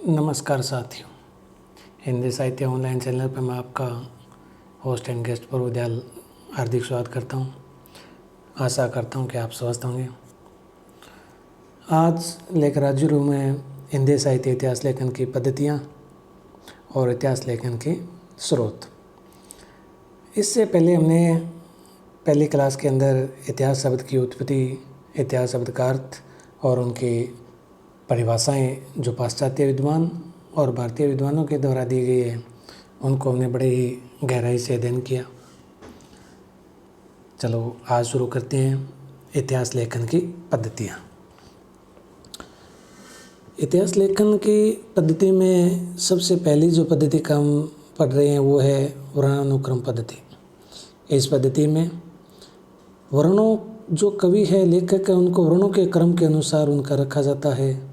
नमस्कार साथियों, हिंदी साहित्य ऑनलाइन चैनल पर मैं आपका होस्ट एंड गेस्ट प्रभु दयाल हार्दिक स्वागत करता हूं। आशा करता हूं कि आप स्वस्थ होंगे। आज लेकर हाजिर हूं मैं हिंदी साहित्य इतिहास लेखन की पद्धतियां और इतिहास लेखन के स्रोत। इससे पहले हमने पहली क्लास के अंदर इतिहास शब्द की उत्पत्ति, इतिहास शब्द का अर्थ और उनकी परिभाषाएं जो पाश्चात्य विद्वान और भारतीय विद्वानों के द्वारा दी गई है उनको हमने बड़े ही गहराई से अध्ययन किया। चलो आज शुरू करते हैं इतिहास लेखन की पद्धतियाँ। इतिहास लेखन की पद्धति में सबसे पहली जो पद्धति का हम पढ़ रहे हैं वो है वर्णानुक्रम पद्धति। इस पद्धति में वर्णों जो कवि है, लेखक है, उनको वर्णों के क्रम के अनुसार उनका रखा जाता है।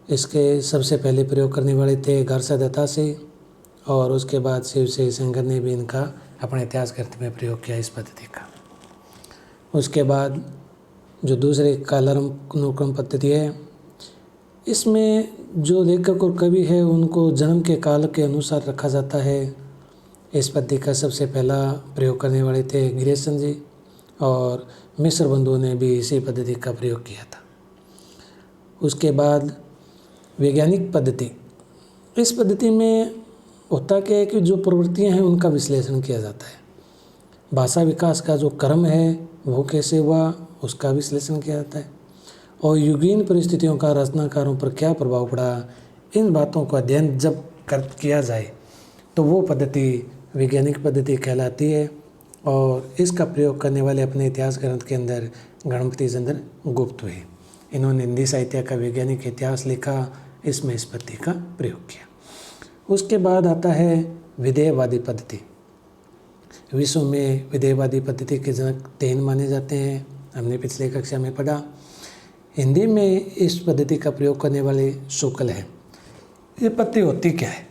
इसके सबसे पहले प्रयोग करने वाले थे गारसा दत्तासे और उसके बाद शिवसेन सेंगर ने भी इनका अपने इतिहास ग्रंथ में प्रयोग किया इस पद्धति का। उसके बाद जो दूसरे कालानुक्रम पद्धति है, इसमें जो लेखक और कवि है उनको जन्म के काल के अनुसार रखा जाता है। इस पद्धति का सबसे पहला प्रयोग करने वाले थे गिरीशन जी और मिश्र बंधुओं ने भी इसी पद्धति का प्रयोग किया था। उसके बाद वैज्ञानिक पद्धति। इस पद्धति में होता क्या है कि जो प्रवृत्तियां हैं उनका विश्लेषण किया जाता है। भाषा विकास का जो क्रम है वो कैसे हुआ उसका विश्लेषण किया जाता है और युगीन परिस्थितियों का रचनाकारों पर क्या प्रभाव पड़ा, इन बातों का अध्ययन जब किया जाए तो वो पद्धति वैज्ञानिक पद्धति कहलाती है। और इसका प्रयोग करने वाले अपने इतिहास ग्रंथ के अंदर गणपति चंद्र गुप्त हुए। इन्होंने हिंदी साहित्य का वैज्ञानिक इतिहास लिखा, इसमें इस पद्धति का प्रयोग किया। उसके बाद आता है विधेयवादी पद्धति। विश्व में विधेयवादी पद्धति के जनक 3 माने जाते हैं, हमने पिछले कक्षा में पढ़ा। हिंदी में इस पद्धति का प्रयोग करने वाले शुक्ल है। ये पद्धति होती क्या है,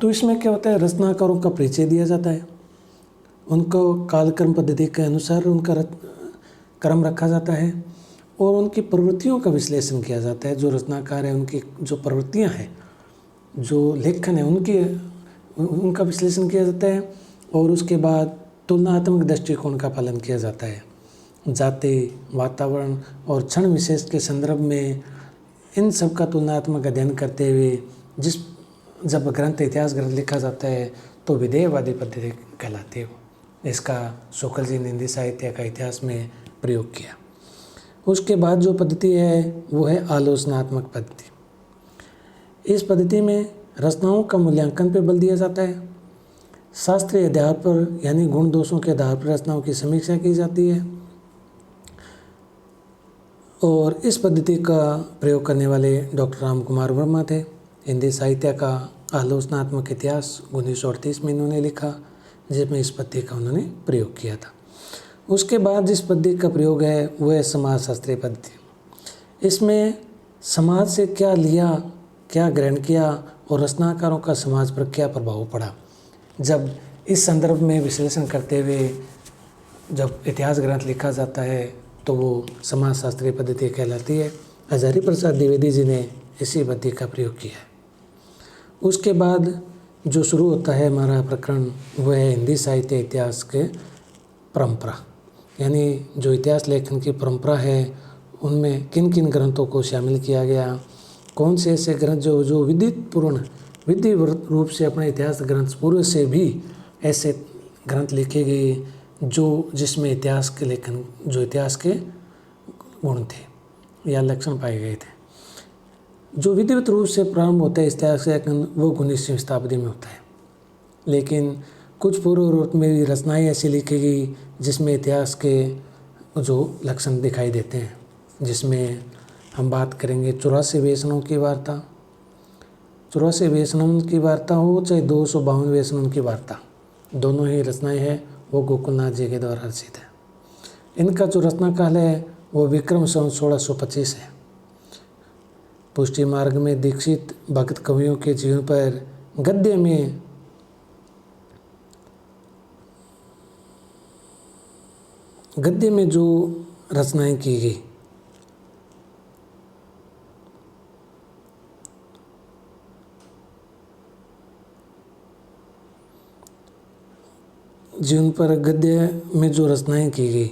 तो इसमें क्या होता है, रचनाकारों का परिचय दिया जाता है, उनको कालक्रम पद्धति के अनुसार उनका क्रम रखा जाता है और उनकी प्रवृत्तियों का विश्लेषण किया जाता है। जो रचनाकार है उनकी जो प्रवृत्तियां हैं, जो लेखन है उनका विश्लेषण किया जाता है और उसके बाद तुलनात्मक दृष्टिकोण का पालन किया जाता है। जाति, वातावरण और क्षण विशेष के संदर्भ में इन सब का तुलनात्मक अध्ययन करते हुए जब ग्रंथ इतिहास ग्रंथ लिखा जाता है तो विधेयवादी पद्धति कहलाती है। इसका शुक्ल जी ने हिंदी साहित्य का इतिहास में प्रयोग किया। उसके बाद जो पद्धति है वो है आलोचनात्मक पद्धति। इस पद्धति में रचनाओं का मूल्यांकन पर बल दिया जाता है। शास्त्रीय आधार पर यानी गुण दोषों के आधार पर रचनाओं की समीक्षा की जाती है और इस पद्धति का प्रयोग करने वाले डॉक्टर राम कुमार वर्मा थे। हिंदी साहित्य का आलोचनात्मक इतिहास 1938 में इन्होंने लिखा, जिसमें इस पद्धति का उन्होंने प्रयोग किया था। उसके बाद जिस पद्धति का प्रयोग है वो है समाजशास्त्रीय पद्धति। इसमें समाज से क्या लिया, क्या ग्रहण किया और रचनाकारों का समाज पर क्या प्रभाव पड़ा, जब इस संदर्भ में विश्लेषण करते हुए जब इतिहास ग्रंथ लिखा जाता है तो वो समाजशास्त्रीय पद्धति कहलाती है। हजारी प्रसाद द्विवेदी जी ने इसी पद्धति का प्रयोग किया है। उसके बाद जो शुरू होता है हमारा प्रकरण वह है हिंदी साहित्य इतिहास के परंपरा, यानी जो इतिहास लेखन की परंपरा है उनमें किन किन ग्रंथों को शामिल किया गया, कौन से ऐसे ग्रंथ जो विधि रूप से अपने इतिहास ग्रंथ पूर्व से भी ऐसे ग्रंथ लिखे गए जिसमें इतिहास के लेखन जो इतिहास के गुण थे या लक्षण पाए गए थे। जो विधिवत रूप से प्रारंभ होता है इतिहास लेखन वो 19वीं शताब्दी में होता है, लेकिन कुछ पूर्व में भी रचनाएं ऐसी लिखी गई जिसमें इतिहास के जो लक्षण दिखाई देते हैं, जिसमें हम बात करेंगे 84 वैष्णव की वार्ता। 84 वैष्णव की वार्ता हो चाहे 252 वैष्णव की वार्ता, दोनों ही रचनाएं हैं वो गोकुलनाथ जी के द्वारा रचित है। इनका जो रचना काल है वो विक्रम संवत 1625 है। पुष्टि मार्ग में दीक्षित भक्त कवियों के जीवन पर गद्य में जो रचनाएं की गई जीवन पर गद्य में जो रचनाएं की गई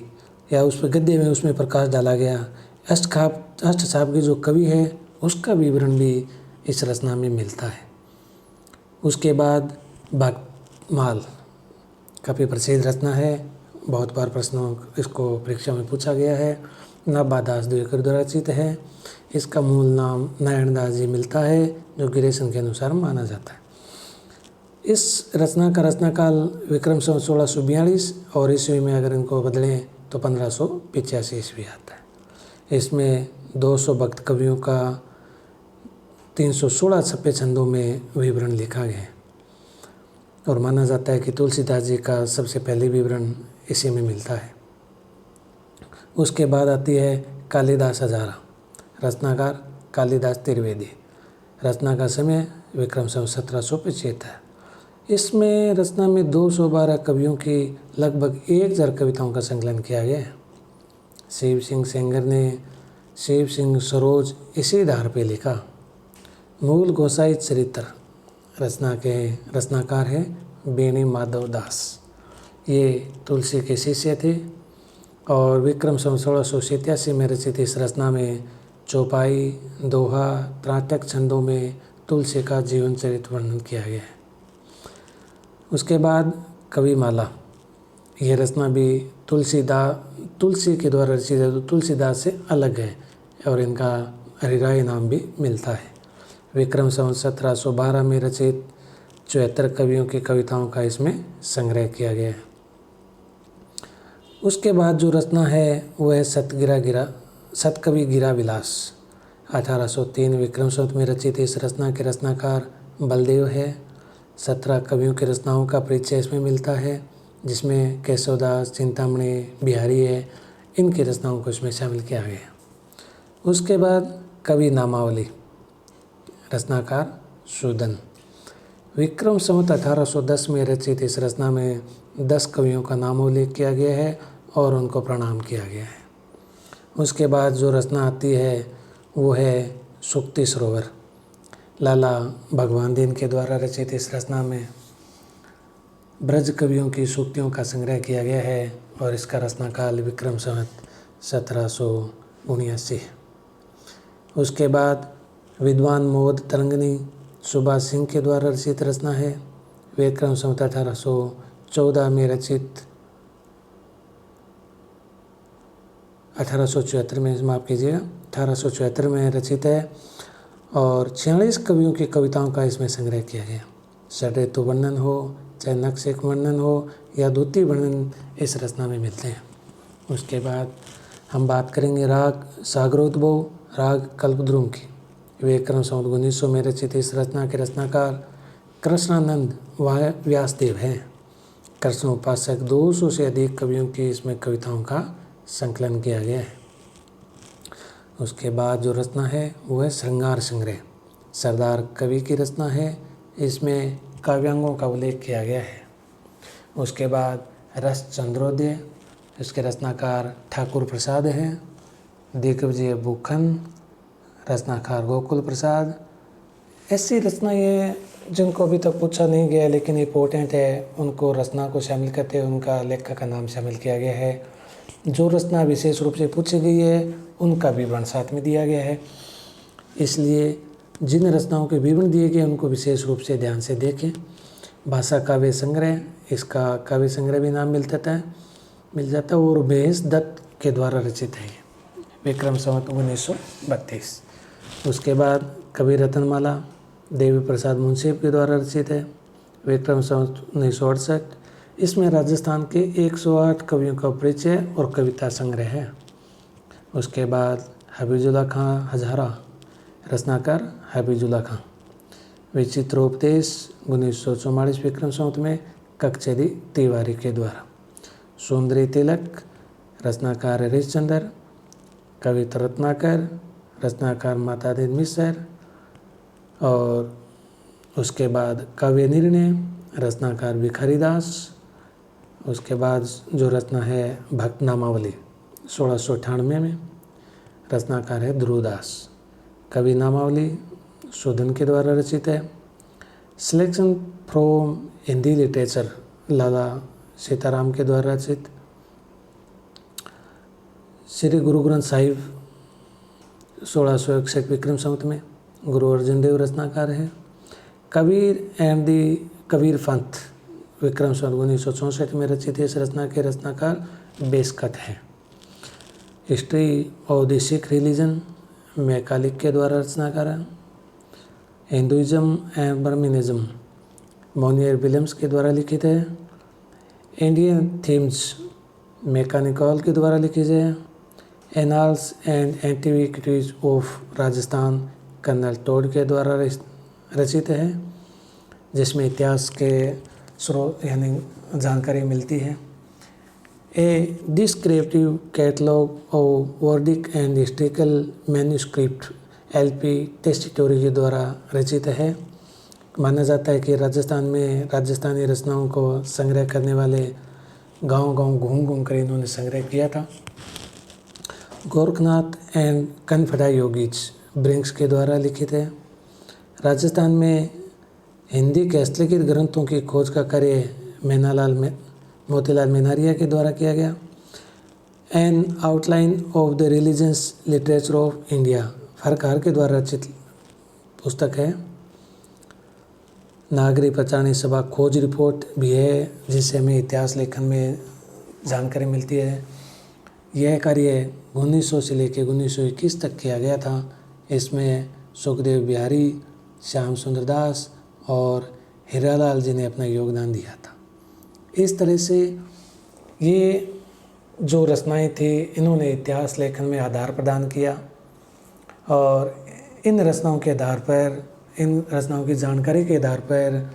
या उस पर गद्य में उसमें प्रकाश डाला गया, अष्टछाप के जो कवि है उसका विवरण भी इस रचना में मिलता है। उसके बाद भक्तमाल काफ़ी प्रसिद्ध रचना है, बहुत बार प्रश्नों इसको परीक्षा में पूछा गया है। नवादास द्विवेदी द्वारा रचित है। इसका मूल नाम नारायण जी मिलता है, जो गिरेशन के अनुसार माना जाता है। इस रचना का रचनाकाल विक्रम संवत 1642 और ईस्वी में अगर इनको बदलें तो 1585 ईस्वी आता है। इसमें 200 भक्त कवियों का 316 छपे छंदों में विवरण लिखा गया है और माना जाता है कि तुलसीदास जी का सबसे पहले विवरण इसी में मिलता है। उसके बाद आती है कालिदास हजारा, रचनाकार कालिदास त्रिवेदी, रचना का समय विक्रम संवत 1775। इसमें रचना में 212 कवियों की लगभग 1000 कविताओं का संकलन किया गया है। शिव सिंह सेंगर ने शिव सिंह सरोज इसी आधार पे लिखा। मूल गोसाई चरित्र रचना के रचनाकार हैं बेणी माधव दास। ये तुलसी के शिष्य थे और विक्रम संवत 1687 में रचित इस रचना में चौपाई, दोहा, त्राटक छंदों में तुलसी का जीवन चरित्र वर्णन किया गया है। उसके बाद कविमाला, यह रचना भी तुलसी के द्वारा रचित है, तो तुलसीदास से अलग है और इनका हरिराय नाम भी मिलता है। विक्रम संवत 1712 में रचित 74 कवियों की कविताओं का इसमें संग्रह किया गया है। उसके बाद जो रचना है वो है सतकवि गिरा विलास, 1803 विक्रम संवत में रचित। इस रचना के रचनाकार बलदेव है। 17 कवियों की रचनाओं का परिचय इसमें मिलता है, जिसमें केशवदास, चिंतामणि, बिहारी है, इनकी रचनाओं को इसमें शामिल किया गया। उसके बाद कवि नामावली, रचनाकार सूदन। विक्रम संवत 1810 में रचित इस रचना में 10 कवियों का नाम उल्लेख किया गया है और उनको प्रणाम किया गया है। उसके बाद जो रचना आती है वो है सूक्ति सरोवर, लाला भगवान दीन के द्वारा रचित। इस रचना में ब्रज कवियों की सूक्तियों का संग्रह किया गया है और इसका रचनाकाल विक्रम संवत 1779। उसके बाद विद्वान मोद तरंगनी सुभाष सिंह के द्वारा रचित रचना है। विक्रम संवत 1814 में रचित 1874 में, माफ़ कीजिएगा, 1874 में रचित है और 46 कवियों की कविताओं का इसमें संग्रह किया गया। षड्ऋतु वर्णन हो, चाहे नक्षेक वर्णन हो या द्वितीय वर्णन इस रचना में मिलते हैं। उसके बाद हम बात करेंगे राग सागरोद्भव, राग कल्पद्रुम की। विक्रम संवत 1900 में रचित इस रचना के रचनाकार कृष्णानंद व्यासदेव हैं। कृष्ण उपासक 200 से अधिक कवियों की इसमें कविताओं का संकलन किया गया है। उसके बाद जो रचना है वो है श्रृंगार संग्रह, सरदार कवि की रचना है। इसमें काव्यांगों का उल्लेख किया गया है। उसके बाद रस चंद्रोदय, इसके रचनाकार ठाकुर प्रसाद हैं। दिग्विजय भूखन, रचनाकार गोकुल प्रसाद। ऐसी रचना ये जिनको अभी तक पूछा नहीं गया लेकिन इम्पोर्टेंट है, उनको रचना को शामिल करते हुए उनका लेखक का नाम शामिल किया गया है। जो रचना विशेष रूप से पूछी गई है उनका विवरण साथ में दिया गया है, इसलिए जिन रचनाओं के विवरण दिए गए उनको विशेष रूप से ध्यान से देखें। भाषा काव्य संग्रह, इसका काव्य संग्रह भी नाम मिल जाता है और महेश दत्त के द्वारा रचित है, विक्रम संवत 1932। उसके बाद कवि रत्नमाला देवी प्रसाद मुंशी के द्वारा रचित है, विक्रम संवत 1968। इसमें राजस्थान के 108 कवियों का परिचय और कविता संग्रह है। उसके बाद हबीजुल्ला खां हजारा, रचनाकार हबीजुल्ला खां। विचित्रोपदेश 1944 विक्रम संवत में कक्षेदी तिवारी के द्वारा। सुंदरी तिलक, रचनाकार हरिश्चंद्र। कविता रत्नाकर, रचनाकार माता दीन मिश्र। और उसके बाद काव्य निर्णय, रचनाकार भिखारीदास। उसके बाद जो रचना है भक्त नामावली 1698 में, रचनाकार है ध्रुवदास। कवि नामावली सूदन के द्वारा रचित है। सिलेक्शन फ्रॉम हिंदी लिटरेचर, लाला सीताराम के द्वारा रचित। श्री गुरु ग्रंथ साहिब 1661 विक्रम संवत में गुरु अर्जुन देव रचनाकार है। कबीर एंड दी कबीर पंथ विक्रम संवत 1964 में रचित है। इस रचना के रचनाकार बेस्कत हैं। History of the Sikh religion Macauliffe के द्वारा रचनाकार है। Hinduism and Brahmanism Monier Williams के द्वारा लिखित है। इंडियन थीम्स मैकानिकॉल के द्वारा लिखित है। Annals and antiquities of Rajasthan colonel Tod के द्वारा रचित है, जिसमें इतिहास के स्रोत यानी जानकारी मिलती है। A descriptive catalogue of Vedic and historical manuscript LP Tessitori के द्वारा रचित है। माना जाता है कि राजस्थान में राजस्थानी रचनाओं को संग्रह करने वाले गांव-गांव घूम कर इन्होंने संग्रह किया था। गोरखनाथ एंड कनफड़ा योगीज ब्रिंक्स के द्वारा लिखित है। राजस्थान में हिंदी के हस्तलिखित ग्रंथों की खोज का कार्य मोतीलाल मेनारिया के द्वारा किया गया। An outline of the religious literature of India Farquhar के द्वारा रचित पुस्तक है। नागरी प्रचारणी सभा खोज रिपोर्ट भी है, जिससे हमें इतिहास लेखन में जानकारी मिलती है। यह कार्य 1900 से लेकर 1921 तक किया गया था। इसमें सुखदेव बिहारी, श्याम सुंदर दास और हीरालाल जी ने अपना योगदान दिया था। इस तरह से ये जो रचनाएं थी, इन्होंने इतिहास लेखन में आधार प्रदान किया और इन रचनाओं के आधार पर, इन रचनाओं की जानकारी के आधार पर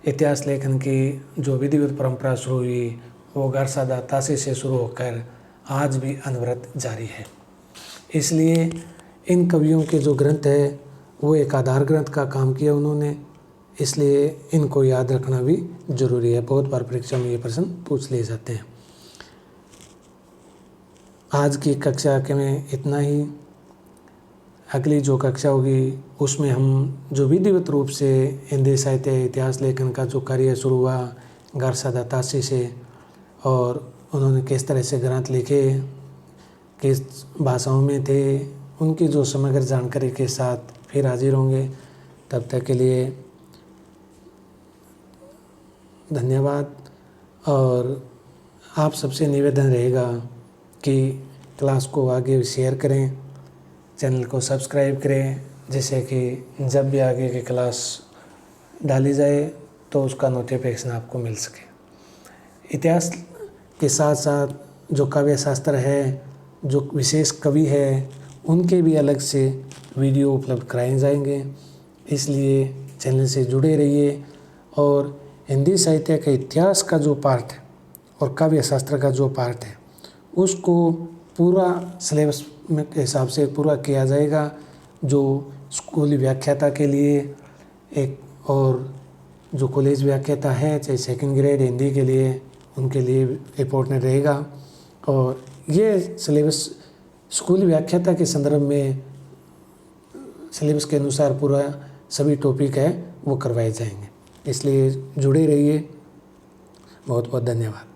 इतिहास लेखन की जो विधिवत परंपरा शुरू हुई वो गारसादा तासी से शुरू होकर आज भी अनवरत जारी है। इसलिए इन कवियों के जो ग्रंथ है वो एक आधार ग्रंथ का काम किया उन्होंने, इसलिए इनको याद रखना भी जरूरी है। बहुत बार परीक्षा में ये प्रश्न पूछ लिए जाते हैं। आज की कक्षा के में इतना ही। अगली जो कक्षा होगी उसमें हम जो विधिवत रूप से हिंदी साहित्य इतिहास लेखन का जो कार्य शुरू हुआ गारसादा तासी से, और उन्होंने किस तरह से ग्रंथ लिखे, किस भाषाओं में थे, उनकी जो समग्र जानकारी के साथ फिर हाजिर होंगे। तब तक के लिए धन्यवाद। और आप सबसे निवेदन रहेगा कि क्लास को आगे शेयर करें, चैनल को सब्सक्राइब करें, जिससे कि जब भी आगे की क्लास डाली जाए तो उसका नोटिफिकेशन आपको मिल सके। इतिहास के साथ साथ जो काव्य शास्त्र है, जो विशेष कवि है, उनके भी अलग से वीडियो उपलब्ध कराए जाएंगे। इसलिए चैनल से जुड़े रहिए और हिंदी साहित्य के इतिहास का जो पार्ट है और काव्य शास्त्र का जो पार्ट है उसको पूरा सिलेबस के हिसाब से पूरा किया जाएगा। जो स्कूली व्याख्याता के लिए एक और जो कॉलेज व्याख्याता है, चाहे सेकंड ग्रेड हिंदी के लिए, उनके लिए इम्पोर्टेंट रहेगा। और ये सिलेबस स्कूली व्याख्याता के संदर्भ में सिलेबस के अनुसार पूरा सभी टॉपिक है वो करवाए जाएंगे। इसलिए जुड़े रहिए। बहुत बहुत धन्यवाद।